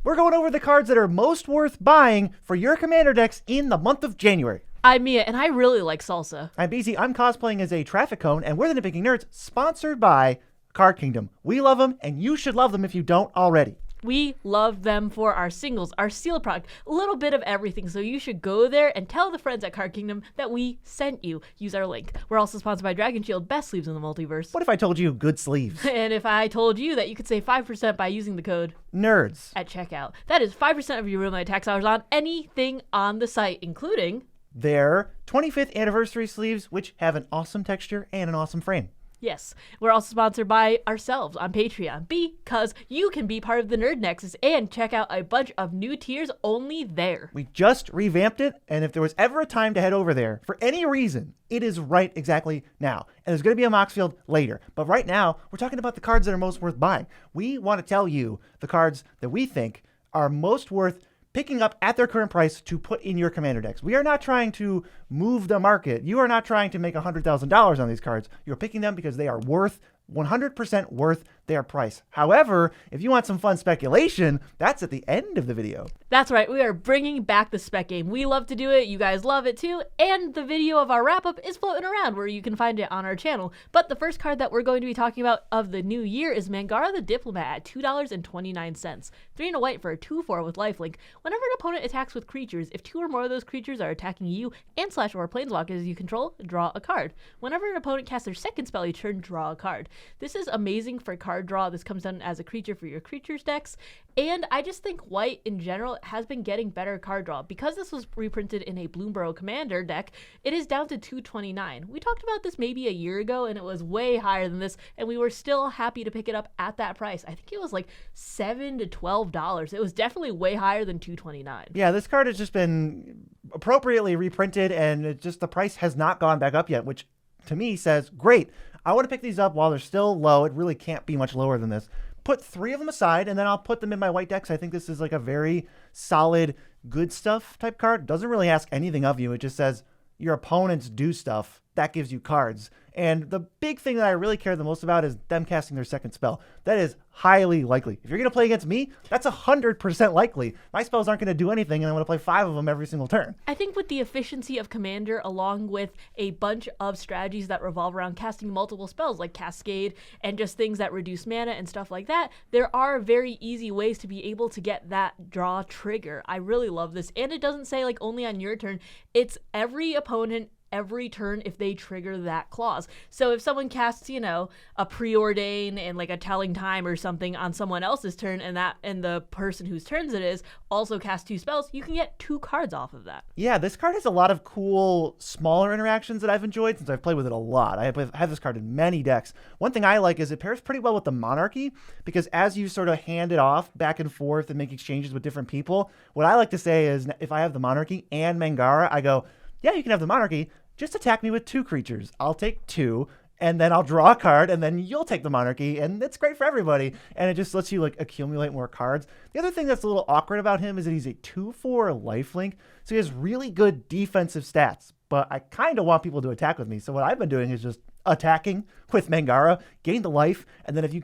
We're going over the cards that are most worth buying for your Commander decks in the month of January. I'm Mia, and I really like salsa. I'm BZ. I'm cosplaying as a traffic cone, and we're the Nitpicking Nerds, sponsored by Card Kingdom. We love them, and you should love them if you don't already. We love them for our singles, our sealed product, a little bit of everything. So you should go there and tell the friends at Card Kingdom that we sent you. Use our link. We're also sponsored by Dragon Shield, best sleeves in the multiverse. What if I told you good sleeves? And if I told you that you could save 5% by using the code Nerds at checkout. That is 5% of your room night tax hours on anything on the site, including their 25th anniversary sleeves, which have an awesome texture and an awesome frame. Yes, we're also sponsored by ourselves on Patreon because you can be part of the Nerd Nexus and check out a bunch of new tiers only there. We just revamped it, and if there was ever a time to head over there for any reason, it is right exactly now. And there's going to be a Moxfield later. But right now, we're talking about the cards that are most worth buying. We want to tell you the cards that we think are most worth picking up at their current price to put in your Commander decks. We are not trying to move the market. You are not trying to make $100,000 on these cards. You're picking them because they are 100% worth their price. However, if you want some fun speculation, that's at the end of the video. That's right. We are bringing back the spec game. We love to do it. You guys love it too. And the video of our wrap-up is floating around where you can find it on our channel. But the first card that we're going to be talking about of the new year is Mangara the Diplomat at $2.29. 3 and a white for a 2/4 with lifelink. Whenever an opponent attacks with creatures, if 2 or more of those creatures are attacking you and / or planeswalkers you control, draw a card. Whenever an opponent casts their second spell each turn, draw a card. This is amazing for card draw. This comes down as a creature for your creatures decks. And I just think white in general has been getting better card draw. Because this was reprinted in a Bloomborough Commander deck, it is down to $2.29. We talked about this maybe a year ago and it was way higher than this, and we were still happy to pick it up at that price. I think it was like $7 to $12. It was definitely way higher than $2.29. Yeah, this card has just been appropriately reprinted, and it just the price has not gone back up yet, which to me says, great. I want to pick these up while they're still low. It really can't be much lower than this. Put 3 of them aside, and then I'll put them in my white decks. I think this is like a very solid, good stuff type card. Doesn't really ask anything of you. It just says your opponents do stuff. That gives you cards. And the big thing that I really care the most about is them casting their second spell. That is highly likely. If you're going to play against me, that's 100% likely. My spells aren't going to do anything, and I'm going to play 5 of them every single turn. I think with the efficiency of Commander, along with a bunch of strategies that revolve around casting multiple spells, like Cascade, and just things that reduce mana and stuff like that, there are very easy ways to be able to get that draw trigger. I really love this. And it doesn't say like only on your turn. It's every opponent every turn if they trigger that clause. So if someone casts, a preordain and like a telling time or something on someone else's turn, and the person whose turns it is also casts 2 spells, you can get 2 cards off of that. Yeah, this card has a lot of cool smaller interactions that I've enjoyed since I've played with it a lot. I have this card in many decks. One thing I like is it pairs pretty well with the Monarchy, because as you sort of hand it off back and forth and make exchanges with different people, what I like to say is if I have the Monarchy and Mangara, I go, yeah, you can have the Monarchy, just attack me with 2 creatures. I'll take 2, and then I'll draw a card, and then you'll take the Monarchy, and it's great for everybody. And it just lets you like accumulate more cards. The other thing that's a little awkward about him is that he's a 2/4 lifelink, so he has really good defensive stats. But I kind of want people to attack with me, so what I've been doing is just attacking with Mangara, gain the life, and then if you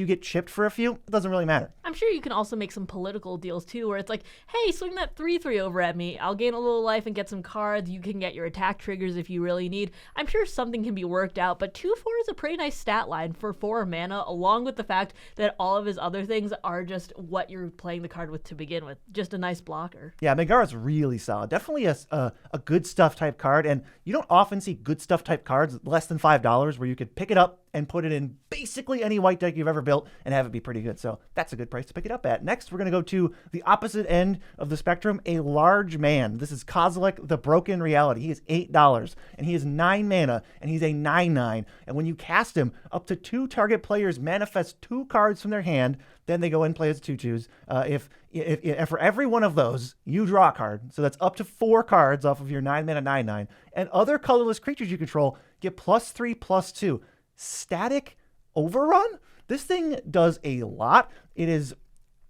get chipped for a few, it doesn't really matter. I'm sure you can also make some political deals too, where it's like, hey, swing that 3/3 over at me. I'll gain a little life and get some cards. You can get your attack triggers if you really need. I'm sure something can be worked out, but 2/4 is a pretty nice stat line for 4 mana, along with the fact that all of his other things are just what you're playing the card with to begin with. Just a nice blocker. Yeah, Mangara's really solid. Definitely a good stuff type card, and you don't often see good stuff type cards less than $5 where you could pick it up and put it in basically any white deck you've ever built and have it be pretty good. So that's a good price to pick it up at. Next, we're going to go to the opposite end of the spectrum, a large man. This is Kozilek, the Broken Reality. He is $8, and he is 9 mana, and he's a 9/9. And when you cast him, up to 2 target players manifest 2 cards from their hand. Then they go and play as 2/2s. If for every one of those, you draw a card. So that's up to 4 cards off of your 9 mana 9/9. And other colorless creatures you control get +3/+2. Static Overrun? This thing does a lot. It is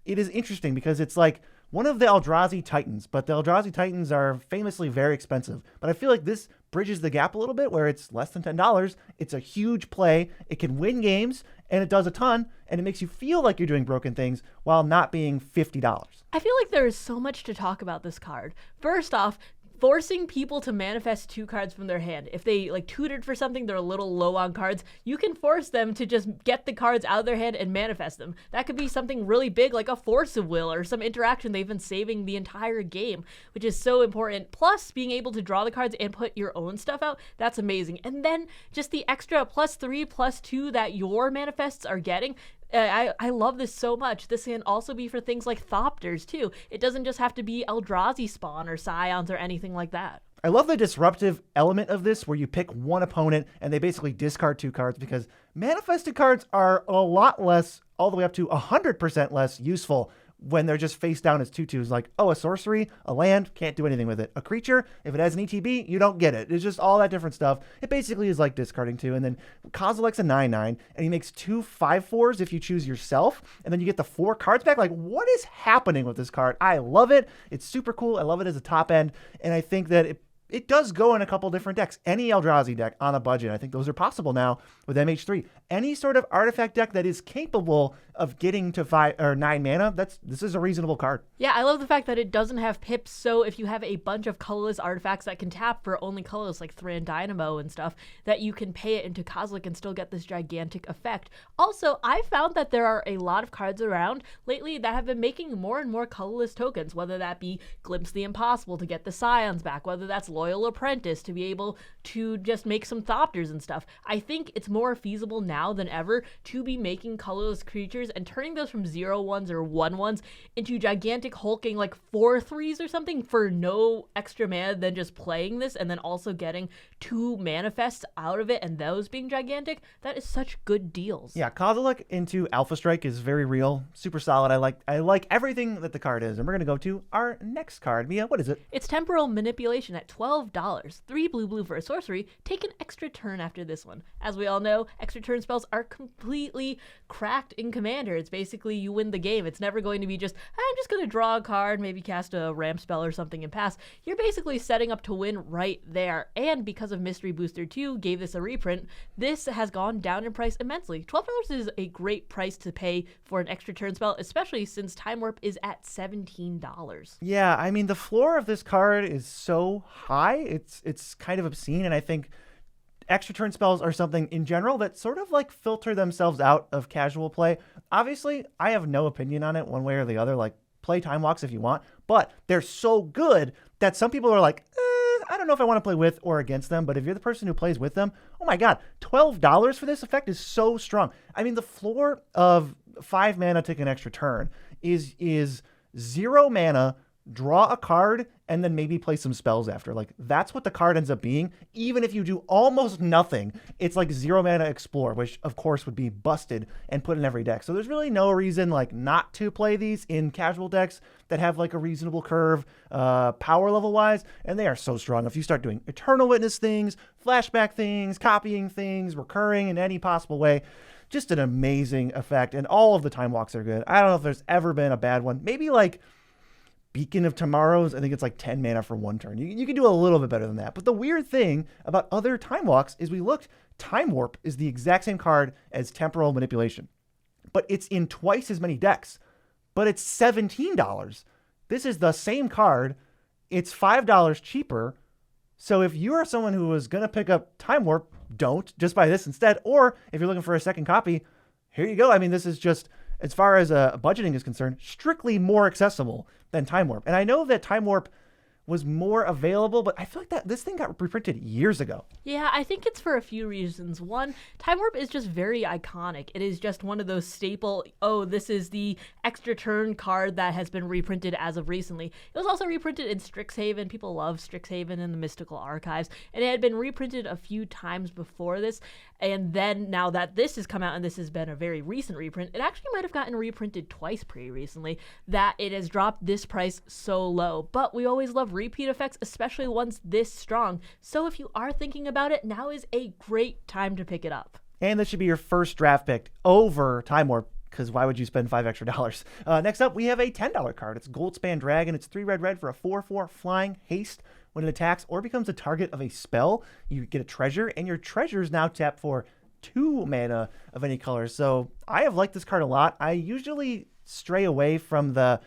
interesting because it's like one of the Eldrazi Titans, but the Eldrazi Titans are famously very expensive. But I feel like this bridges the gap a little bit where it's less than $10. It's a huge play. It can win games, and it does a ton, and it makes you feel like you're doing broken things while not being $50. I feel like there is so much to talk about this card. First off, forcing people to manifest 2 cards from their hand. If they like tutored for something, they're a little low on cards, you can force them to just get the cards out of their hand and manifest them. That could be something really big like a force of will or some interaction they've been saving the entire game, which is so important. Plus, being able to draw the cards and put your own stuff out, that's amazing. And then just the extra +3, +2 that your manifests are getting, I love this so much. This can also be for things like Thopters, too. It doesn't just have to be Eldrazi spawn or Scions or anything like that. I love the disruptive element of this where you pick one opponent and they basically discard 2 cards, because manifested cards are a lot less, all the way up to 100% less useful when they're just face down as 2/2s. Like, oh, a sorcery, a land, can't do anything with it. A creature, if it has an ETB, you don't get it. It's just all that different stuff. It basically is like discarding 2. And then Kozilek's a 9/9, and he makes 2 5/4s if you choose yourself. And then you get the 4 cards back. Like, what is happening with this card? I love it. It's super cool. I love it as a top end. And I think that it does go in a couple different decks. Any Eldrazi deck on a budget, I think those are possible now with MH3. Any sort of artifact deck that is capable of getting to 5 or 9 mana, this is a reasonable card. Yeah, I love the fact that it doesn't have pips, so if you have a bunch of colorless artifacts that can tap for only colorless, like Thran Dynamo and stuff, that you can pay it into Kozilek and still get this gigantic effect. Also, I found that there are a lot of cards around lately that have been making more and more colorless tokens, whether that be Glimpse the Impossible to get the Scions back, whether that's Loyal Apprentice to be able to just make some Thopters and stuff. I think it's more feasible now than ever to be making colorless creatures and turning those from 0/1s or 1/1s into gigantic hulking like 4/3s or something for no extra mana than just playing this and then also getting 2 manifests out of it and those being gigantic. That is such good deals. Yeah, Kozilek into Alpha Strike is very real, super solid. I like everything that the card is. And we're going to go to our next card. Mia, what is it? It's Temporal Manipulation at $12. 3 blue for a sorcery. Take an extra turn after this one. As we all know, extra turn spells are completely cracked in Commander. It's basically you win the game. It's never going to be just, I'm just going to draw a card, maybe cast a ramp spell or something and pass. You're basically setting up to win right there. And because of Mystery Booster 2 gave this a reprint, this has gone down in price immensely. $12 is a great price to pay for an extra turn spell, especially since Time Warp is at $17. Yeah, I mean, the floor of this card is so high. It's kind of obscene, and I think extra turn spells are something in general that sort of like filter themselves out of casual play. Obviously, I have no opinion on it one way or the other. Like, play Time Walks if you want, but they're so good that some people are like, I don't know if I want to play with or against them, but if you're the person who plays with them, oh my God, $12 for this effect is so strong. I mean, the floor of 5 mana, take an extra turn is 0 mana, draw a card, and then maybe play some spells after. Like, that's what the card ends up being. Even if you do almost nothing, it's like 0 mana explore, which of course would be busted and put in every deck. So there's really no reason like not to play these in casual decks that have like a reasonable curve power level wise, and they are so strong. If you start doing Eternal Witness things, flashback things, copying things, recurring in any possible way, just an amazing effect. And all of the Time Walks are good. I don't know if there's ever been a bad one. Maybe like Beacon of Tomorrows, I think it's like 10 mana for 1 turn. You can do a little bit better than that. But the weird thing about other Time Walks is we looked, Time Warp is the exact same card as Temporal Manipulation, but it's in twice as many decks, but it's $17. This is the same card. It's $5 cheaper. So if you are someone who is going to pick up Time Warp, don't. Just buy this instead. Or if you're looking for a second copy, here you go. I mean, this is just, as far as budgeting is concerned, strictly more accessible than Time Warp. And I know that Time Warp was more available, but I feel like that this thing got reprinted years ago. Yeah, I think it's for a few reasons. One, Time Warp is just very iconic. It is just one of those staple, oh, this is the extra turn card that has been reprinted as of recently. It was also reprinted in Strixhaven. People love Strixhaven and the Mystical Archives. And it had been reprinted a few times before this. And then now that this has come out and this has been a very recent reprint, it actually might have gotten reprinted twice pretty recently, that it has dropped this price so low. But we always love repeat effects, especially ones this strong. So if you are thinking about it, now is a great time to pick it up. And this should be your first draft pick over Time Warp, because why would you spend $5 extra? Next up, we have a $10 card. It's Goldspan Dragon. It's 3 red for a 4/4 flying haste. When it attacks or becomes a target of a spell, you get a treasure, and your treasures now tap for 2 mana of any color. So I have liked this card a lot. I usually stray away from the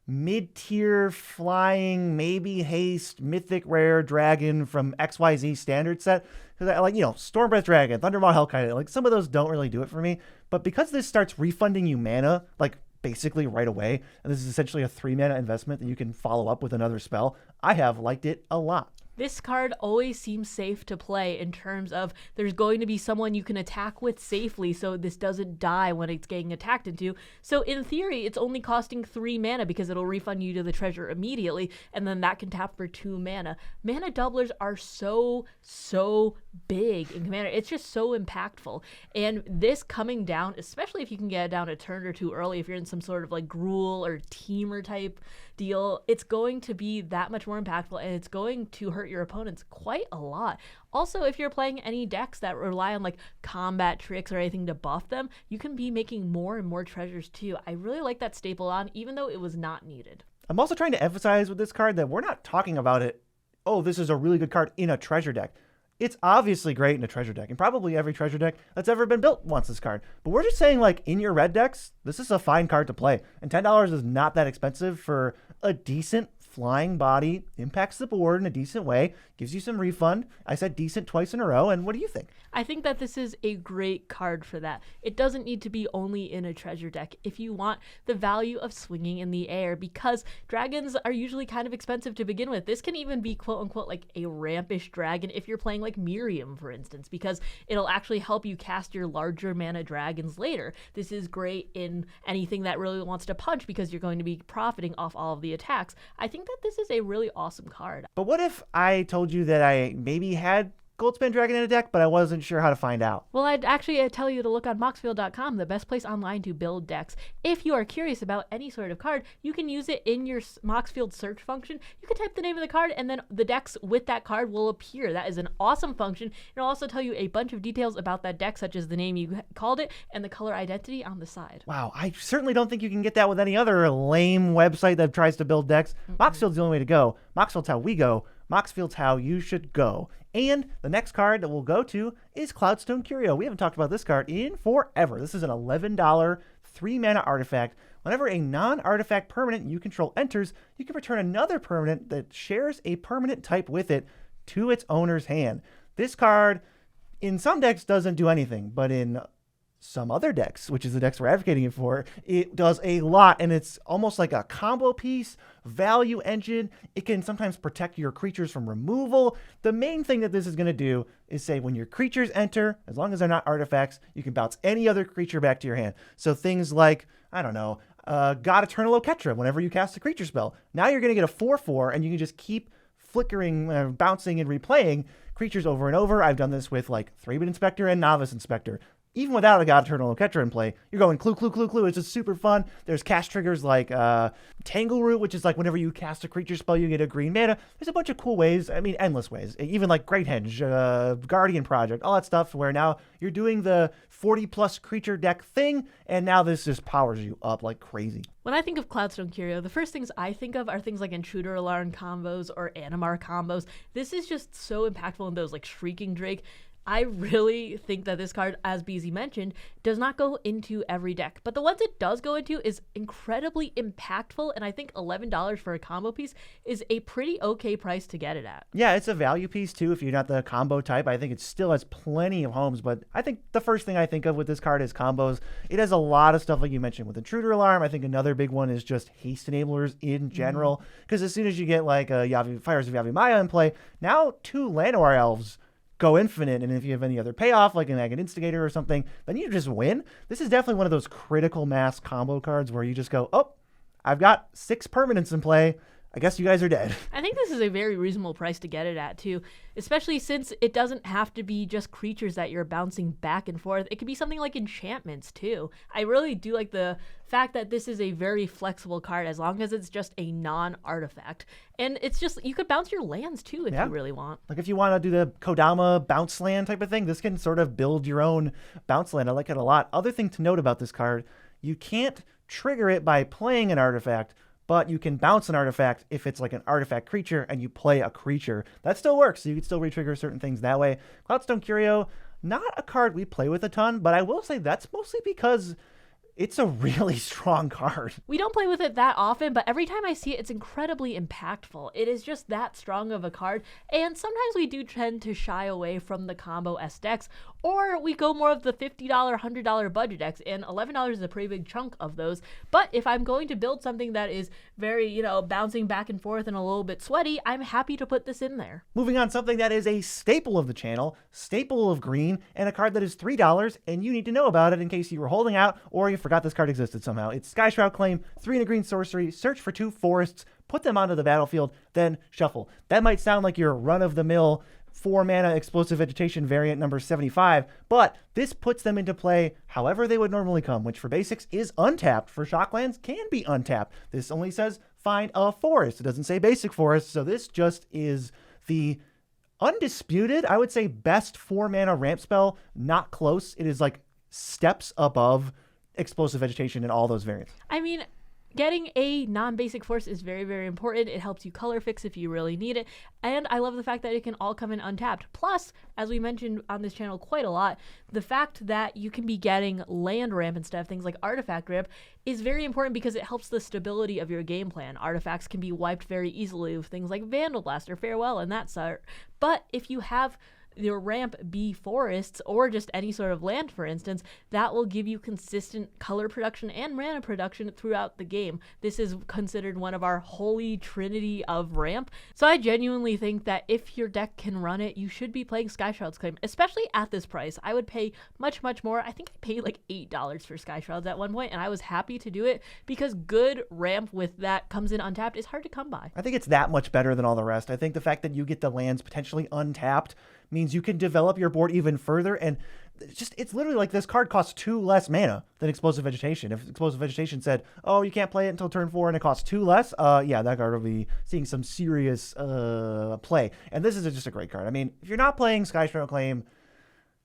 mid-tier flying, maybe haste, mythic rare dragon from XYZ standard set. Because I like, Stormbreath Dragon, Thundermaw Hellkite, like some of those don't really do it for me. But because this starts refunding you mana, like basically right away, and this is essentially a 3 mana investment that you can follow up with another spell, I have liked it a lot. This card always seems safe to play in terms of there's going to be someone you can attack with safely, so this doesn't die when it's getting attacked into. So in theory, it's only costing 3 mana because it'll refund you to the treasure immediately, and then that can tap for 2 mana. Mana doublers are so big in Commander. It's just so impactful. And this coming down, especially if you can get it down a turn or two early, if you're in some sort of like Gruul or Teamer type deal, it's going to be that much more impactful, and it's going to hurt your opponents quite a lot. Also, if you're playing any decks that rely on like combat tricks or anything to buff them, you can be making more and more treasures too. I really like that staple on, even though it was not needed. I'm also trying to emphasize with this card that we're not talking about it, oh, this is a really good card in a treasure deck. It's obviously great in a treasure deck, and probably every treasure deck that's ever been built wants this card. But we're just saying, like, in your red decks, this is a fine card to play. And $10 is not that expensive for a decent flying body, impacts the board in a decent way, gives you some refund. I said decent twice in a row, and what do you think? I think that this is a great card for that. It doesn't need to be only in a treasure deck if you want the value of swinging in the air, because dragons are usually kind of expensive to begin with. This can even be quote-unquote like a rampish dragon if you're playing like Miriam, for instance, because it'll actually help you cast your larger mana dragons later. This is great in anything that really wants to punch because you're going to be profiting off all of the attacks. I think that this is a really awesome card. But what if I told you that I maybe had Goldspan Dragon in a deck, but I wasn't sure how to find out? Well, I'd actually tell you to look on Moxfield.com, the best place online to build decks. If you are curious about any sort of card, you can use it in your Moxfield search function. You can type the name of the card, and then the decks with that card will appear. That is an awesome function. It'll also tell you a bunch of details about that deck, such as the name you called it and the color identity on the side. Wow, I certainly don't think you can get that with any other lame website that tries to build decks. Moxfield's the only way to go. Moxfield's how we go. Moxfield's how you should go. And the next card that we'll go to is Cloudstone Curio. We haven't talked about this card in forever. This is an $11 3-mana artifact. Whenever a non-artifact permanent you control enters, you can return another permanent that shares a permanent type with it to its owner's hand. This card, in some decks, doesn't do anything, but in some other decks, which is the decks we're advocating it for, it does a lot, and it's almost like a combo piece, value engine. It can sometimes protect your creatures from removal. The main thing that this is going to do is say when your creatures enter, as long as they're not artifacts, you can bounce any other creature back to your hand. So things like, I don't know, God Eternal Oketra, whenever you cast a creature spell. Now you're going to get a 4/4, and you can just keep flickering, bouncing, and replaying creatures over and over. I've done this with like Thraben Inspector and Novice Inspector. Even without a God Eternal Oketra in play, you're going clue, clue, clue, clue. It's just super fun. There's cast triggers like Tangle Root, which is like whenever you cast a creature spell, you get a green mana. There's a bunch of cool ways. I mean, endless ways. Even like Great Henge, Guardian Project, all that stuff where now you're doing the 40-plus creature deck thing, and now this just powers you up like crazy. When I think of Cloudstone Curio, the first things I think of are things like Intruder Alarm combos or Animar combos. This is just so impactful in those like Shrieking Drake. I really think that this card, as BZ mentioned, does not go into every deck. But the ones it does go into is incredibly impactful, and I think $11 for a combo piece is a pretty okay price to get it at. Yeah, it's a value piece too if you're not the combo type. I think it still has plenty of homes, but I think the first thing I think of with this card is combos. It has a lot of stuff like you mentioned with Intruder Alarm. I think another big one is just haste enablers in general, because as soon as you get like Fires of Yavimaya in play, now 2 Llanowar Elves go infinite, and if you have any other payoff, like an Agate Instigator or something, then you just win. This is definitely one of those critical mass combo cards where you just go, oh, I've got 6 permanents in play. I guess you guys are dead. I think this is a very reasonable price to get it at, too, especially since it doesn't have to be just creatures that you're bouncing back and forth. It could be something like enchantments, too. I really do like the fact that this is a very flexible card as long as it's just a non-artifact. And it's just, you could bounce your lands, too, if you really want. Like if you want to do the Kodama bounce land type of thing, this can sort of build your own bounce land. I like it a lot. Other thing to note about this card, you can't trigger it by playing an artifact, but you can bounce an artifact if it's like an artifact creature and you play a creature. That still works, so you can still retrigger certain things that way. Cloudstone Curio, not a card we play with a ton, but I will say that's mostly because it's a really strong card. We don't play with it that often, but every time I see it, it's incredibly impactful. It is just that strong of a card, and sometimes we do tend to shy away from the combo S decks, or we go more of the $50, $100 budget decks, and $11 is a pretty big chunk of those. But if I'm going to build something that is very, bouncing back and forth and a little bit sweaty, I'm happy to put this in there. Moving on, something that is a staple of the channel, staple of green, and a card that is $3, and you need to know about it in case you were holding out or you forgot this card existed somehow. It's Sky Shroud Claim, 3 and a green sorcery, search for 2 forests, put them onto the battlefield, then shuffle. That might sound like your run-of-the-mill 4-mana explosive vegetation variant number 75, but this puts them into play however they would normally come, which for basics is untapped. For shocklands can be untapped. This only says find a forest. It doesn't say basic forest, so this just is the undisputed, I would say, best 4-mana ramp spell. Not close. It is like steps above explosive vegetation in all those variants. I mean, getting a non-basic force is very, very important. It helps you color fix if you really need it. And I love the fact that it can all come in untapped. Plus, as we mentioned on this channel quite a lot, the fact that you can be getting land ramp instead of things like artifact ramp is very important because it helps the stability of your game plan. Artifacts can be wiped very easily with things like Vandal Blast or Farewell and that sort. But if you have your ramp be forests or just any sort of land, for instance, that will give you consistent color production and mana production throughout the game. This is considered one of our holy trinity of ramp. So I genuinely think that if your deck can run it, you should be playing Sky Shroud's Claim, especially at this price. I would pay much, much more. I think I paid like $8 for Sky Shrouds at one point, and I was happy to do it because good ramp with that comes in untapped is hard to come by. I think it's that much better than all the rest. I think the fact that you get the lands potentially untapped means you can develop your board even further, and it's literally like this card costs 2 less mana than Explosive Vegetation. If Explosive Vegetation said, oh, you can't play it until turn 4 and it costs 2 less, yeah, that card will be seeing some serious play. And this is just a great card. I mean, if you're not playing Sky Shroud Claim,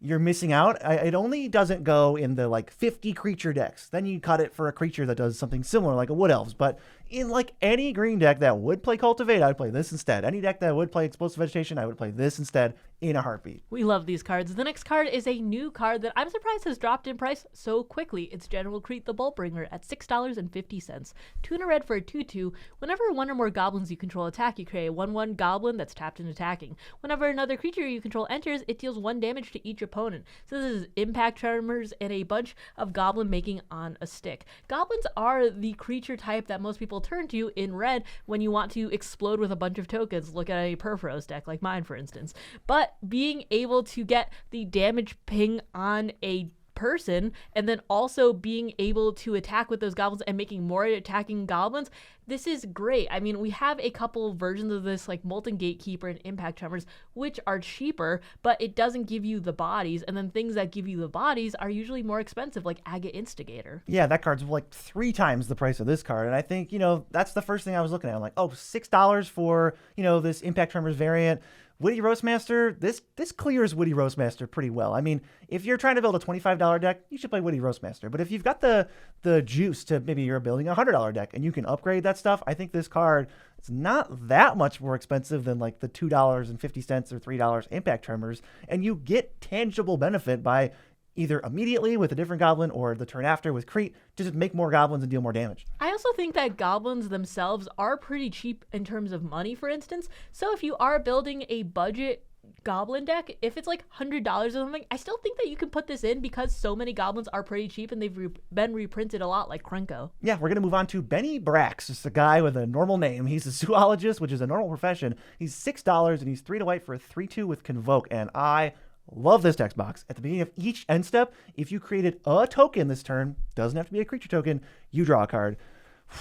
you're missing out. It only doesn't go in the like 50 creature decks. Then you cut it for a creature that does something similar like a Wood Elves. But in like any green deck that would play Cultivate, I would play this instead. Any deck that would play Explosive Vegetation, I would play this instead in a heartbeat. We love these cards. The next card is a new card that I'm surprised has dropped in price so quickly. It's General Crete the Boltbringer at $6.50. 2 and a red for a 2/2. Whenever one or more goblins you control attack, you create a 1/1 goblin that's tapped and attacking. Whenever another creature you control enters, it deals 1 damage to each opponent. So this is impact tremors and a bunch of goblin making on a stick. Goblins are the creature type that most people turn to in red when you want to explode with a bunch of tokens. Look at a Purphoros deck like mine, for instance. But being able to get the damage ping on a person and then also being able to attack with those goblins and making more attacking goblins, this is great. I mean, we have a couple versions of this like Molten Gatekeeper and Impact Tremors, which are cheaper, but it doesn't give you the bodies, and then things that give you the bodies are usually more expensive, like Agate Instigator. Yeah, that card's like 3 times the price of this card, and I think, that's the first thing I was looking at. I'm like, oh, $6 for, this Impact Tremors variant. Witty Roastmaster, this clears Witty Roastmaster pretty well. I mean, if you're trying to build a $25 deck, you should play Witty Roastmaster. But if you've got the juice to maybe you're building a $100 deck and you can upgrade that stuff, I think this card is not that much more expensive than like the $2.50 or $3 Impact Tremors, and you get tangible benefit by either immediately with a different goblin or the turn after with Crete to just make more goblins and deal more damage. I also think that goblins themselves are pretty cheap in terms of money, for instance. So if you are building a budget goblin deck, if it's like $100 or something, I still think that you can put this in because so many goblins are pretty cheap and they've been reprinted a lot, like Krenko. Yeah, we're going to move on to Benny Brax. Just a guy with a normal name. He's a zoologist, which is a normal profession. He's $6 and he's 3 to white for a 3/2 with Convoke, and I love this text box. At the beginning of each end step, if you created a token this turn, doesn't have to be a creature token, you draw a card.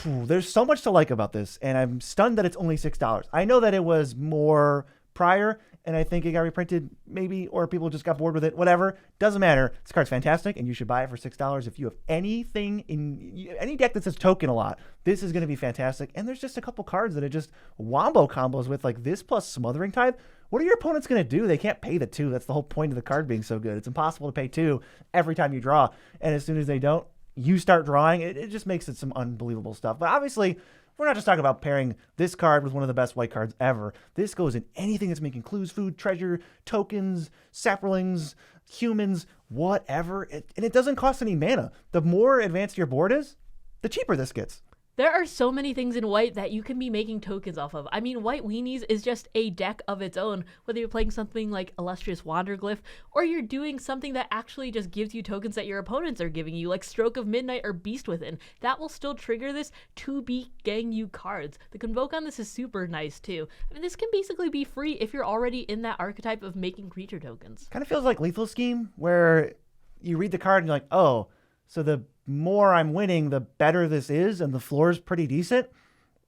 There's so much to like about this, and I'm stunned that it's only $6. I know that it was more prior, and I think it got reprinted maybe, or people just got bored with it, whatever. Doesn't matter. This card's fantastic, and you should buy it for $6. If you have anything in any deck that says token a lot, this is going to be fantastic. And there's just a couple cards that are just wombo combos with like this plus Smothering Tithe. What are your opponents going to do? They can't pay the 2. That's the whole point of the card being so good. It's impossible to pay 2 every time you draw. And as soon as they don't, you start drawing. It just makes it some unbelievable stuff. But obviously, we're not just talking about pairing this card with one of the best white cards ever. This goes in anything that's making clues, food, treasure, tokens, saplings, humans, whatever. And it doesn't cost any mana. The more advanced your board is, the cheaper this gets. There are so many things in white that you can be making tokens off of. I mean, White Weenies is just a deck of its own, whether you're playing something like Illustrious Wanderglyph, or you're doing something that actually just gives you tokens that your opponents are giving you, like Stroke of Midnight or Beast Within. That will still trigger this to be getting you cards. The Convoke on this is super nice, too. I mean, this can basically be free if you're already in that archetype of making creature tokens. Kind of feels like Lethal Scheme, where you read the card and you're like, oh, so the more I'm winning, the better this is, and the floor is pretty decent.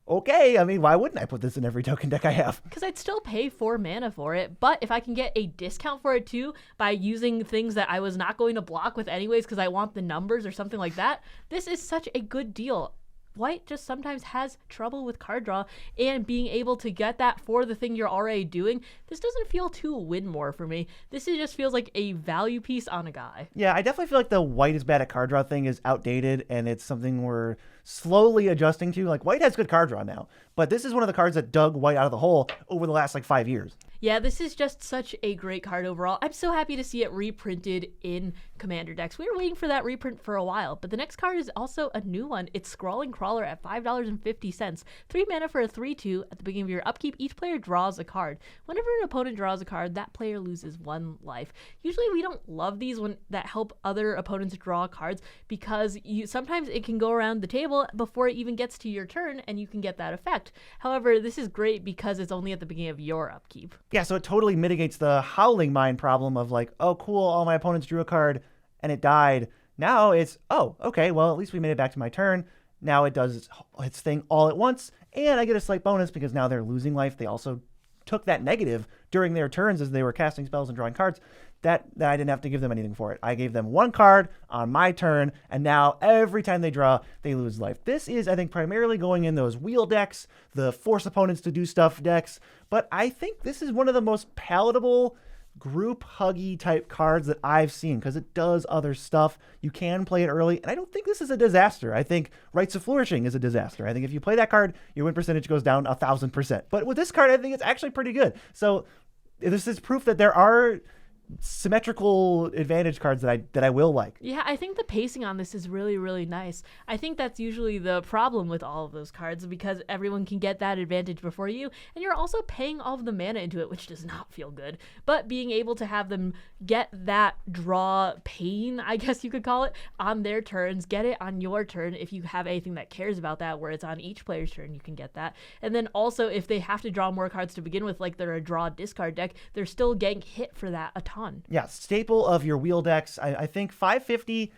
Okay, I mean, why wouldn't I put this in every token deck I have? Because I'd still pay 4 mana for it, but if I can get a discount for it too by using things that I was not going to block with anyways because I want the numbers or something like that, this is such a good deal. White just sometimes has trouble with card draw, and being able to get that for the thing you're already doing, this doesn't feel too win more for me. This just feels like a value piece on a guy. Yeah, I definitely feel like the white is bad at card draw thing is outdated, and it's something we're slowly adjusting to. Like, white has good card draw now, but this is one of the cards that dug white out of the hole over the last 5 years. Yeah, this is just such a great card overall. I'm so happy to see it reprinted in Commander decks. We were waiting for that reprint for a while, but the next card is also a new one. It's Scrawling Crawler at $5.50. 3 mana for a 3/2. At the beginning of your upkeep, each player draws a card. Whenever an opponent draws a card, that player loses 1 life. Usually we don't love these that help other opponents draw cards because sometimes it can go around the table before it even gets to your turn and you can get that effect. However, this is great because it's only at the beginning of your upkeep. Yeah, so it totally mitigates the Howling Mind problem of like, oh, cool, all my opponents drew a card and it died. Now it's, oh, okay, well, at least we made it back to my turn. Now it does its thing all at once, and I get a slight bonus because now they're losing life. They also took that negative during their turns as they were casting spells and drawing cards. That I didn't have to give them anything for it. I gave them 1 card on my turn, and now every time they draw, they lose life. This is, I think, primarily going in those wheel decks, the force opponents to do stuff decks, but I think this is one of the most palatable group huggy type cards that I've seen because it does other stuff. You can play it early, and I don't think this is a disaster. I think Rites of Flourishing is a disaster. I think if you play that card, your win percentage goes down 1,000%. But with this card, I think it's actually pretty good. So this is proof that there are symmetrical advantage cards that I will like. Yeah, I think the pacing on this is really, really nice. I think that's usually the problem with all of those cards because everyone can get that advantage before you, and you're also paying all of the mana into it, which does not feel good. But being able to have them get that draw pain, I guess you could call it, on their turns, get it on your turn if you have anything that cares about that, where it's on each player's turn, you can get that. And then also if they have to draw more cards to begin with, like they're a draw discard deck, they're still getting hit for that a ton. Yeah, staple of your wheel decks. I think $5.50,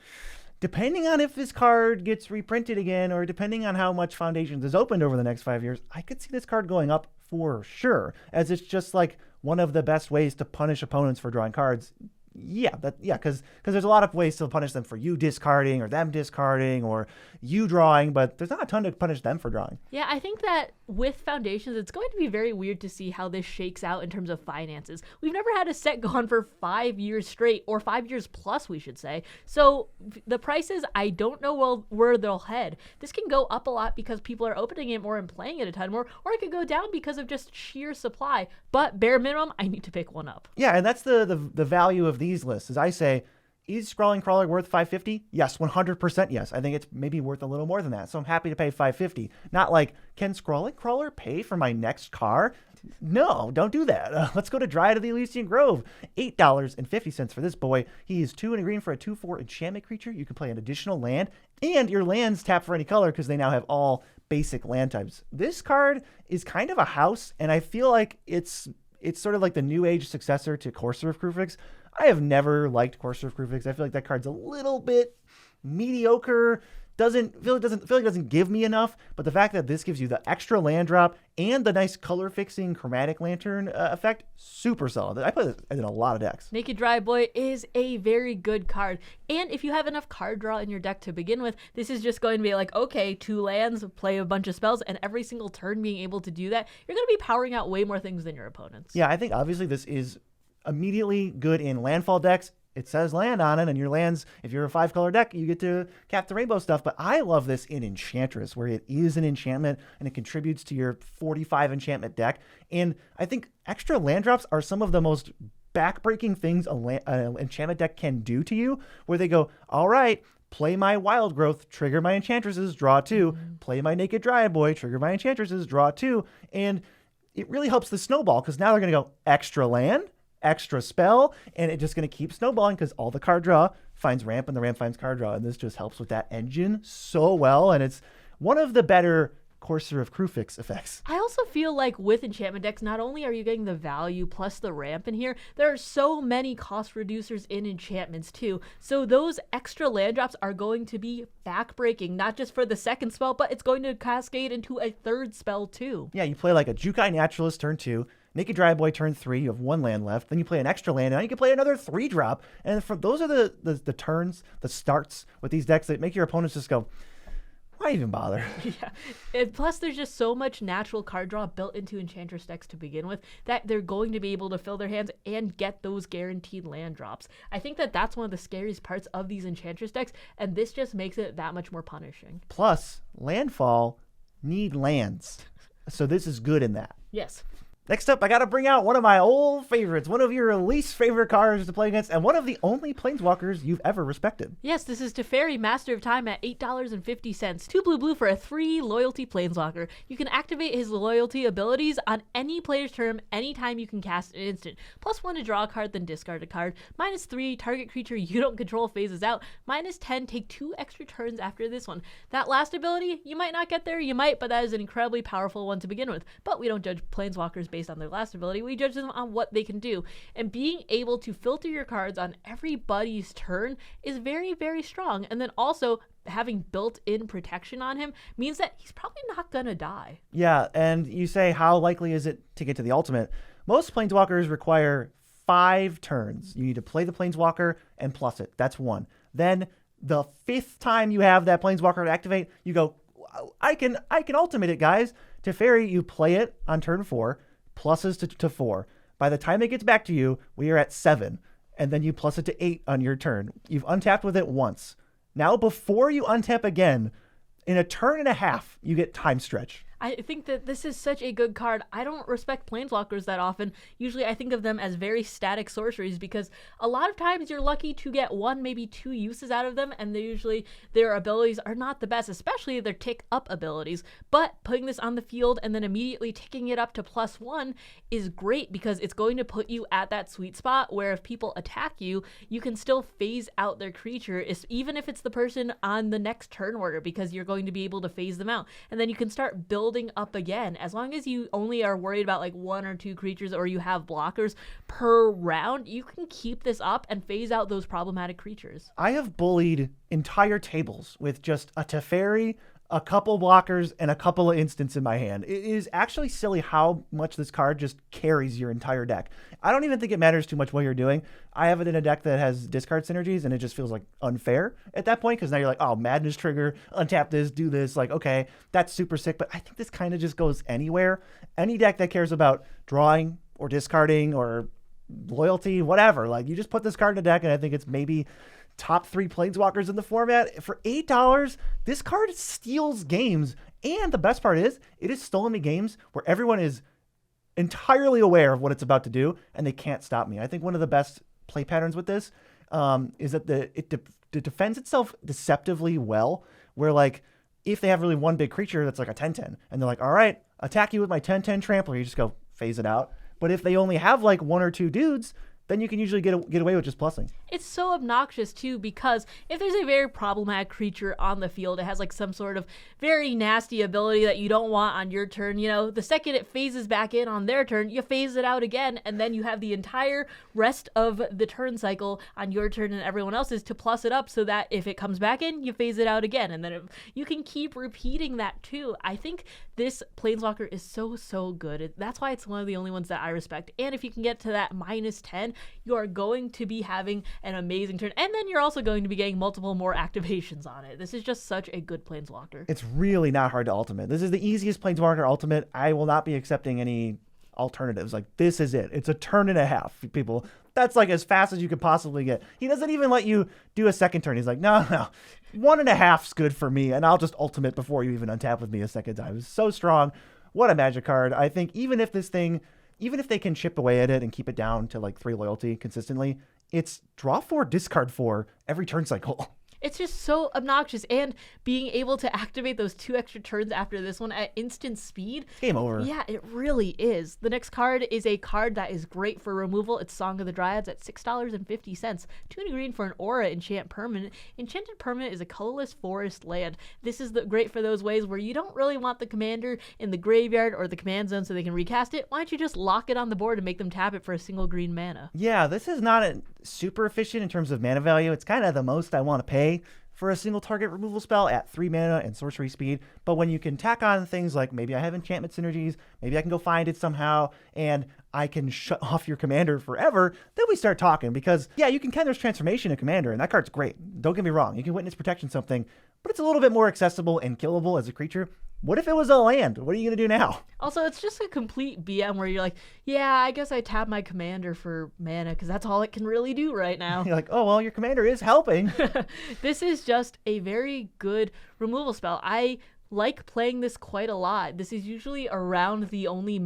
depending on if this card gets reprinted again or depending on how much Foundations is opened over the next 5 years, I could see this card going up for sure, as it's just like one of the best ways to punish opponents for drawing cards. Yeah, because there's a lot of ways to punish them for you discarding or them discarding or you drawing, but there's not a ton to punish them for drawing. Yeah, I think that with Foundations, it's going to be very weird to see how this shakes out in terms of finances. We've never had a set go on for 5 years straight, or 5 years plus, we should say. So the prices, I don't know where they'll head. This can go up a lot because people are opening it more and playing it a ton more, or it could go down because of just sheer supply. But bare minimum, I need to pick one up. Yeah, and that's the value of these lists. As I say, is Scrawling Crawler worth $5.50? Yes, 100% yes. I think it's maybe worth a little more than that. So I'm happy to pay $5.50. Not like, can Scrawling Crawler pay for my next car? No, don't do that. Let's go to Dryad of the Elysian Grove. $8.50 for this boy. He is 2 and a green for a 2/4 enchantment creature. You can play an additional land, and your lands tap for any color because they now have all basic land types. This card is kind of a house, and I feel like it's sort of like the new age successor to Courser of Kruphix. I have never liked Courser of Kruphix. I feel like that card's a little bit mediocre. Doesn't give me enough. But the fact that this gives you the extra land drop and the nice color fixing chromatic lantern effect, super solid. I play this in a lot of decks. Naked Dry Boy is a very good card. And if you have enough card draw in your deck to begin with, this is just going to be like, okay, 2 lands, play a bunch of spells, and every single turn being able to do that, you're going to be powering out way more things than your opponents. Yeah, I think obviously this is immediately good in landfall decks it says land on it, and your lands, if you're a 5-color deck, you get to cap the rainbow stuff. But I love this in Enchantress, where it is an enchantment and it contributes to your 45 enchantment deck. And I think extra land drops are some of the most backbreaking things an enchantment deck can do to you, where they go, all right, play my Wild Growth, trigger my Enchantresses, draw 2. Play my Naked Dryad Boy, trigger my Enchantresses, draw 2. And it really helps the snowball, because now they're going to go extra land, extra spell, and it's just going to keep snowballing because all the card draw finds ramp and the ramp finds card draw. And this just helps with that engine so well. And it's one of the better Courser of Crewfix effects. I also feel like with enchantment decks, not only are you getting the value plus the ramp in here, there are so many cost reducers in enchantments too. So those extra land drops are going to be backbreaking, not just for the second spell, but it's going to cascade into a third spell too. Yeah, you play like a Jukai Naturalist turn 2, Naked Dryad Boy turn 3, you have 1 land left, then you play an extra land, and now you can play another 3-drop. And those are the turns, the starts with these decks that make your opponents just go, why even bother? Yeah. And plus, there's just so much natural card draw built into Enchantress decks to begin with that they're going to be able to fill their hands and get those guaranteed land drops. I think that that's one of the scariest parts of these Enchantress decks, and this just makes it that much more punishing. Plus, landfall need lands. So this is good in that. Yes. Next up, I got to bring out one of my old favorites, one of your least favorite cards to play against, and one of the only planeswalkers you've ever respected. Yes, this is Teferi, Master of Time at $8.50. 2 blue for a 3 loyalty planeswalker. You can activate his loyalty abilities on any player's turn anytime you can cast an instant. +1 to draw a card, then discard a card. -3, target creature you don't control phases out. -10, take 2 extra turns after this one. That last ability, you might not get there, you might, but that is an incredibly powerful one to begin with. But we don't judge planeswalkers based on their last ability, we judge them on what they can do. And being able to filter your cards on everybody's turn is very, very strong. And then also having built-in protection on him means that he's probably not gonna die. Yeah, and you say, how likely is it to get to the ultimate? Most planeswalkers require 5 turns. You need to play the planeswalker and plus it. That's 1. Then the 5th time you have that planeswalker to activate, you go, I can ultimate it, guys. Teferi, you play it on turn 4. Pluses to 4. By the time it gets back to you, we are at 7. And then you plus it to 8 on your turn. You've untapped with it once. Now, before you untap again, in a turn and a half, you get Time Stretch. I think that this is such a good card. I don't respect planeswalkers that often. Usually I think of them as very static sorceries because a lot of times you're lucky to get 1, maybe 2 uses out of them, and their abilities are not the best, especially their tick up abilities. But putting this on the field and then immediately ticking it up to +1 is great because it's going to put you at that sweet spot where if people attack you, you can still phase out their creature, even if it's the person on the next turn order, because you're going to be able to phase them out. And then you can start building up again. As long as you only are worried about like 1 or 2 creatures or you have blockers per round, you can keep this up and phase out those problematic creatures. I have bullied entire tables with just a Teferi, a couple blockers, and a couple of instants in my hand. It is actually silly how much this card just carries your entire deck. I don't even think it matters too much what you're doing. I have it in a deck that has discard synergies, and it just feels like unfair at that point, because now you're like, oh, Madness trigger, untap this, do this. Like, okay, that's super sick, but I think this kind of just goes anywhere. Any deck that cares about drawing or discarding or loyalty, whatever, like you just put this card in a deck, and I think it's maybe top 3 planeswalkers in the format. For $8, this card steals games. And the best part is, it has stolen me games where everyone is entirely aware of what it's about to do, and they can't stop me. I think one of the best play patterns with this is that it defends itself deceptively well, where like, if they have really one big creature that's like a 10/10, and they're like, all right, attack you with my 10/10 trampler, you just go phase it out. But if they only have like 1 or 2 dudes, then you can usually get away with just plussing. It's so obnoxious too, because if there's a very problematic creature on the field, it has like some sort of very nasty ability that you don't want on your turn, you know, the second it phases back in on their turn, you phase it out again, and then you have the entire rest of the turn cycle on your turn and everyone else's to plus it up so that if it comes back in, you phase it out again, and then you can keep repeating that too. I think this Planeswalker is so good. That's why it's one of the only ones that I respect. And if you can get to that -10, you are going to be having an amazing turn. And then you're also going to be getting multiple more activations on it. This is just such a good Planeswalker. It's really not hard to ultimate. This is the easiest Planeswalker ultimate. I will not be accepting any alternatives. Like, this is it. It's a turn and a half, people. That's like as fast as you could possibly get. He doesn't even let you do a second turn. He's like, no. 1.5's good for me, and I'll just ultimate before you even untap with me a second time. It's so strong. What a Magic card. I think even if they can chip away at it and keep it down to like 3 loyalty consistently, it's draw 4, discard 4 every turn cycle. It's just so obnoxious, and being able to activate those 2 extra turns after this one at instant speed. Game over. Yeah, it really is. The next card is a card that is great for removal. It's Song of the Dryads at $6.50. 2 green for an Aura Enchant Permanent. Enchanted Permanent is a colorless forest land. This is great for those ways where you don't really want the commander in the graveyard or the command zone so they can recast it. Why don't you just lock it on the board and make them tap it for a single green mana? Yeah, this is not super efficient in terms of mana value. It's kind of the most I want to pay for a single target removal spell at 3 mana and sorcery speed. But when you can tack on things like maybe I have enchantment synergies, maybe I can go find it somehow, and I can shut off your commander forever, then we start talking. Because, yeah, you can Kendra's Transformation in Commander, and that card's great. Don't get me wrong. You can Witness Protection something, but it's a little bit more accessible and killable as a creature. What if it was a land? What are you going to do now? Also, it's just a complete BM where you're like, yeah, I guess I tap my commander for mana because that's all it can really do right now. You're like, oh, well, your commander is helping. This is just a very good removal spell. I like playing this quite a lot. This is usually around the only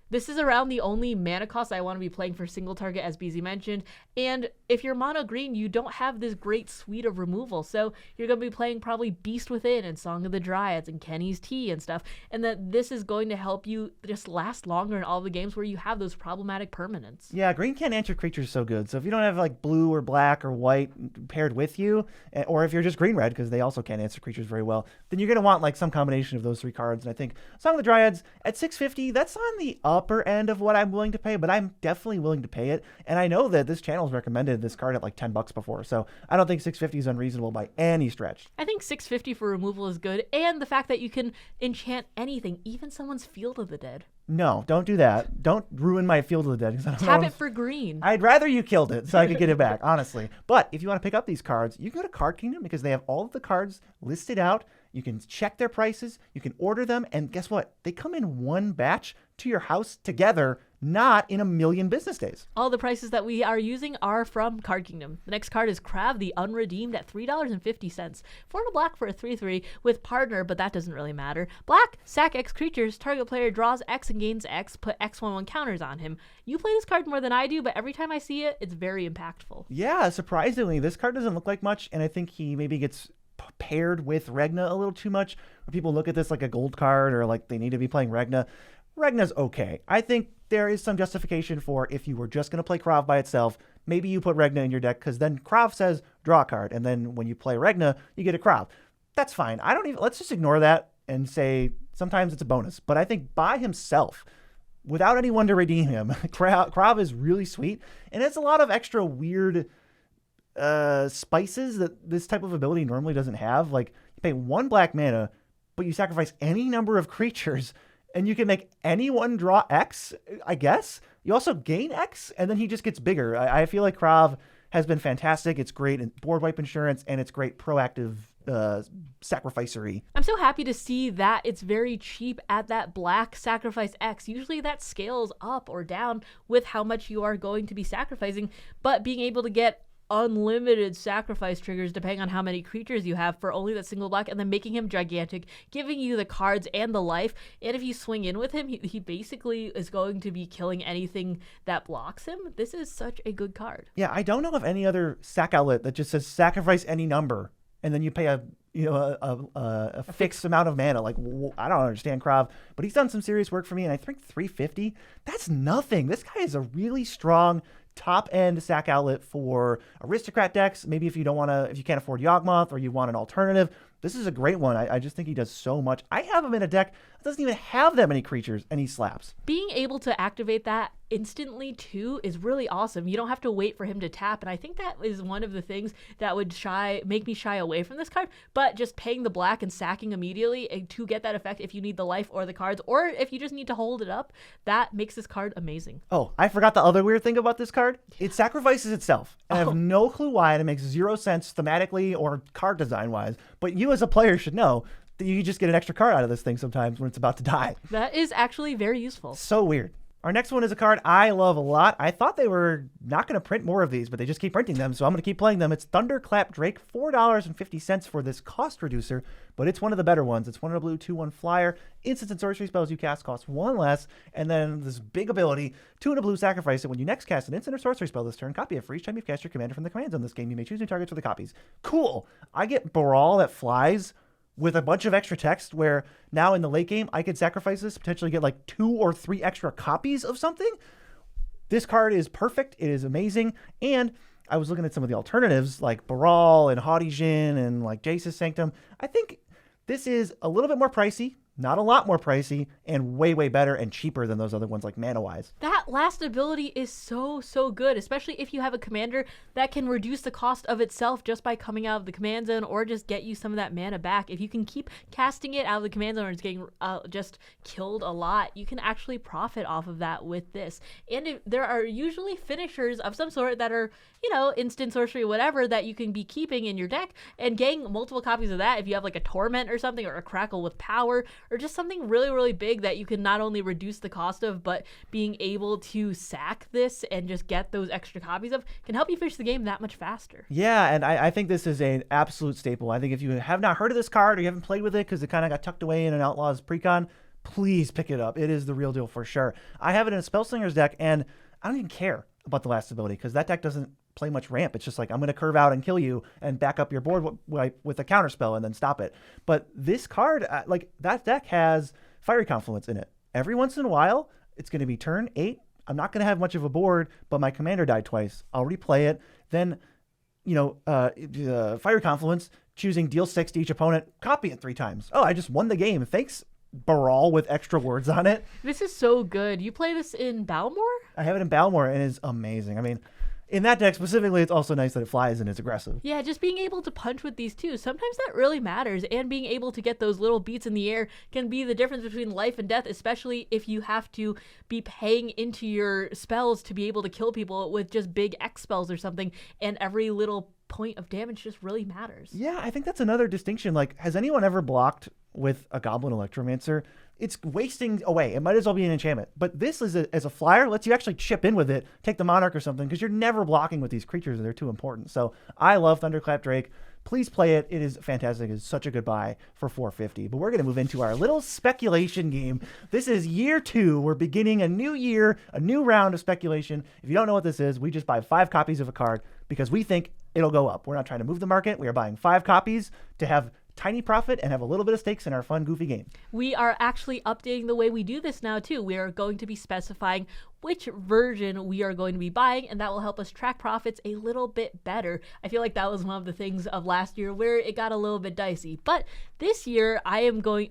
This is around the only mana cost I want to be playing for single target, as BZ mentioned. And if you're mono green, you don't have this great suite of removal. So you're going to be playing probably Beast Within and Song of the Dryads and Kenny's Tea and stuff. And that this is going to help you just last longer in all the games where you have those problematic permanents. Yeah, green can't answer creatures so good. So if you don't have like blue or black or white paired with you, or if you're just green-red, because they also can't answer creatures very well, then you're going to want like some combination of those 3 cards. And I think Song of the Dryads at $6.50, that's on the upper end of what I'm willing to pay, but I'm definitely willing to pay it. And I know that this channel's recommended this card at like $10 before, so I don't think $6.50 is unreasonable by any stretch. I think $6.50 for removal is good, and the fact that you can enchant anything, even someone's Field of the Dead. No, don't do that. Don't ruin my Field of the Dead. Tap it for green. I'd rather you killed it so I could get it back, honestly. But if you want to pick up these cards, you can go to Card Kingdom because they have all of the cards listed out. You can check their prices, you can order them, and guess what? They come in one batch to your house together, not in a million business days. All the prices that we are using are from Card Kingdom. The next card is Krav the Unredeemed at $3.50. 4 and a black for a 3/3 with partner, but that doesn't really matter. Black, sack X creatures, target player draws X and gains X, put X/1/1 counters on him. You play this card more than I do, but every time I see it, it's very impactful. Yeah, surprisingly, this card doesn't look like much, and I think he maybe gets paired with Regna a little too much, where people look at this like a gold card or like they need to be playing Regna. Regna's okay. I think there is some justification for if you were just going to play Krav by itself, maybe you put Regna in your deck because then Krav says draw a card, and then when you play Regna, you get a Krav. That's fine. Let's just ignore that and say sometimes it's a bonus. But I think by himself, without anyone to redeem him, Krav is really sweet, and it's a lot of extra weird spices that this type of ability normally doesn't have. Like, you pay 1 black mana, but you sacrifice any number of creatures, and you can make anyone draw X, I guess. You also gain X, and then he just gets bigger. I feel like Krav has been fantastic. It's great in board wipe insurance, and it's great proactive sacrificery. I'm so happy to see that it's very cheap at that black sacrifice X. Usually that scales up or down with how much you are going to be sacrificing, but being able to get unlimited sacrifice triggers depending on how many creatures you have for only that single black, and then making him gigantic, giving you the cards and the life. And if you swing in with him, he basically is going to be killing anything that blocks him. This is such a good card. Yeah, I don't know of any other sack outlet that just says sacrifice any number and then you pay a fixed amount of mana. Like, I don't understand Krav, but he's done some serious work for me, and I think $3.50, that's nothing. This guy is a really strong top-end sack outlet for aristocrat decks. Maybe if you can't afford Yawgmoth or you want an alternative, this is a great one. I just think he does so much. I have him in a deck that doesn't even have that many creatures, and he slaps. Being able to activate that instantly too is really awesome. You don't have to wait for him to tap, and I think that is one of the things that would make me shy away from this card. But just paying the black and sacking immediately to get that effect if you need the life or the cards, or if you just need to hold it up, that makes this card amazing. Oh, I forgot the other weird thing about this card. It sacrifices itself. And I have no clue why, and it makes zero sense thematically or card design wise, but you as a player should know that you just get an extra card out of this thing sometimes when it's about to die. That is actually very useful. So weird. Our next one is a card I love a lot. I thought they were not going to print more of these, but they just keep printing them, so I'm going to keep playing them. It's Thunderclap Drake, $4.50 for this cost reducer, but it's one of the better ones. It's 1 in a blue, 2/1 flyer. Instants and sorcery spells you cast cost 1 less, and then this big ability, 2 in a blue, sacrifice it. When you next cast an instant or sorcery spell this turn, copy it for each time you've cast your commander from the command zone this game. You may choose new targets for the copies. Cool. I get Baral that flies with a bunch of extra text where now in the late game, I could sacrifice this, potentially get like 2 or 3 extra copies of something. This card is perfect. It is amazing. And I was looking at some of the alternatives like Baral and Haughty Jin and like Jace's Sanctum. I think this is a little bit more pricey, not a lot more pricey, and way, way better and cheaper than those other ones like mana-wise. That last ability is so good, especially if you have a commander that can reduce the cost of itself just by coming out of the command zone or just get you some of that mana back. If you can keep casting it out of the command zone or it's getting just killed a lot, you can actually profit off of that with this. And there are usually finishers of some sort that are, instant sorcery, whatever, that you can be keeping in your deck and getting multiple copies of that if you have like a Torment or something or a Crackle with Power or just something really, really big that you can not only reduce the cost of, but being able to sack this and just get those extra copies of can help you finish the game that much faster. Yeah, and I think this is an absolute staple. I think if you have not heard of this card or you haven't played with it because it kind of got tucked away in an Outlaws precon, please pick it up. It is the real deal for sure. I have it in a Spellslinger's deck, and I don't even care about the last ability because that deck doesn't play much ramp. It's just like, I'm going to curve out and kill you and back up your board with a counter spell and then stop it. But this card, like that deck has Fiery Confluence in it. Every once in a while, it's going to be turn 8. I'm not going to have much of a board, but my commander died twice. I'll replay it. Then, Fiery Confluence, choosing deal 6 to each opponent, copy it 3 times. Oh, I just won the game. Thanks, Baral with extra words on it. This is so good. You play this in Balmor? I have it in Balmor, and it's amazing. I mean, in that deck specifically, it's also nice that it flies and it's aggressive. Yeah, just being able to punch with these too. Sometimes that really matters, and being able to get those little beats in the air can be the difference between life and death, especially if you have to be paying into your spells to be able to kill people with just big X spells or something, and every little point of damage just really matters. Yeah, I think that's another distinction. Like, has anyone ever blocked with a Goblin Electromancer? It's wasting away. It might as well be an enchantment. But this is as a flyer, lets you actually chip in with it, take the Monarch or something, because you're never blocking with these creatures. They're too important. So I love Thunderclap Drake. Please play it. It is fantastic. It's such a good buy for $4.50. But we're going to move into our little speculation game. This is year 2. We're beginning a new year, a new round of speculation. If you don't know what this is, we just buy 5 copies of a card because we think it'll go up. We're not trying to move the market. We are buying 5 copies to have tiny profit and have a little bit of stakes in our fun, goofy game. We are actually updating the way we do this now, too. We are going to be specifying which version we are going to be buying, and that will help us track profits a little bit better. I feel like that was one of the things of last year where it got a little bit dicey. But this year,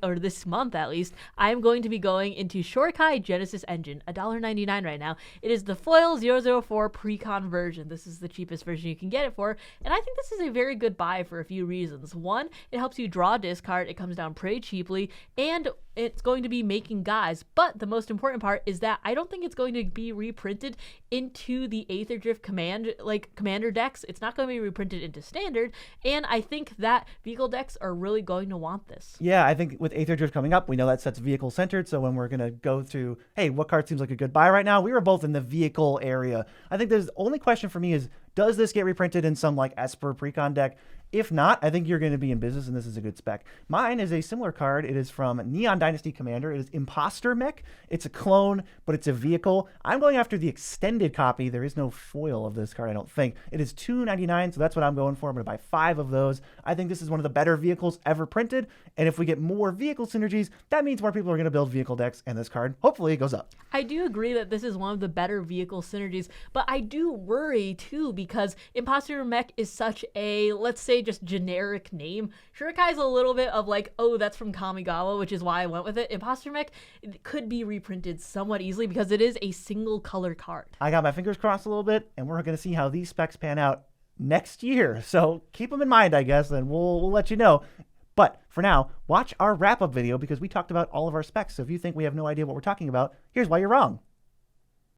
or this month at least, I am going to be going into Shorikai Genesis Engine, $1.99 right now. It is the foil 004 pre-con version. This is the cheapest version you can get it for, and I think this is a very good buy for a few reasons. One, it helps you draw a discard. It comes down pretty cheaply, and it's going to be making guys. But the most important part is that I don't think it's going to be reprinted into the Aether Drift commander decks. It's not going to be reprinted into standard, and I think that vehicle decks are really going to want this. Yeah, I think with Aether Drift coming up, we know that set's vehicle centered, so when we're going to go through, hey, what card seems like a good buy right now, we were both in the vehicle area. I think the only question for me is, does this get reprinted in some like Esper precon deck? If not, I think you're going to be in business, and this is a good spec. Mine is a similar card. It is from Neon Dynasty Commander. It is Imposter Mech. It's a clone, but it's a vehicle. I'm going after the extended copy. There is no foil of this card, I don't think. It is $2.99, so that's what I'm going for. I'm going to buy 5 of those. I think this is one of the better vehicles ever printed, and if we get more vehicle synergies, that means more people are going to build vehicle decks, and this card, hopefully, it goes up. I do agree that this is one of the better vehicle synergies, but I do worry, too, because Imposter Mech is such a, let's say, just generic name. Shurikai is a little bit of like, oh, that's from Kamigawa, which is why I went with it. Imposter Mech could be reprinted somewhat easily because it is a single color card. I got my fingers crossed a little bit, and we're going to see how these specs pan out next year. So keep them in mind, I guess, and we'll let you know. But for now, watch our wrap-up video because we talked about all of our specs. So if you think we have no idea what we're talking about, here's why you're wrong.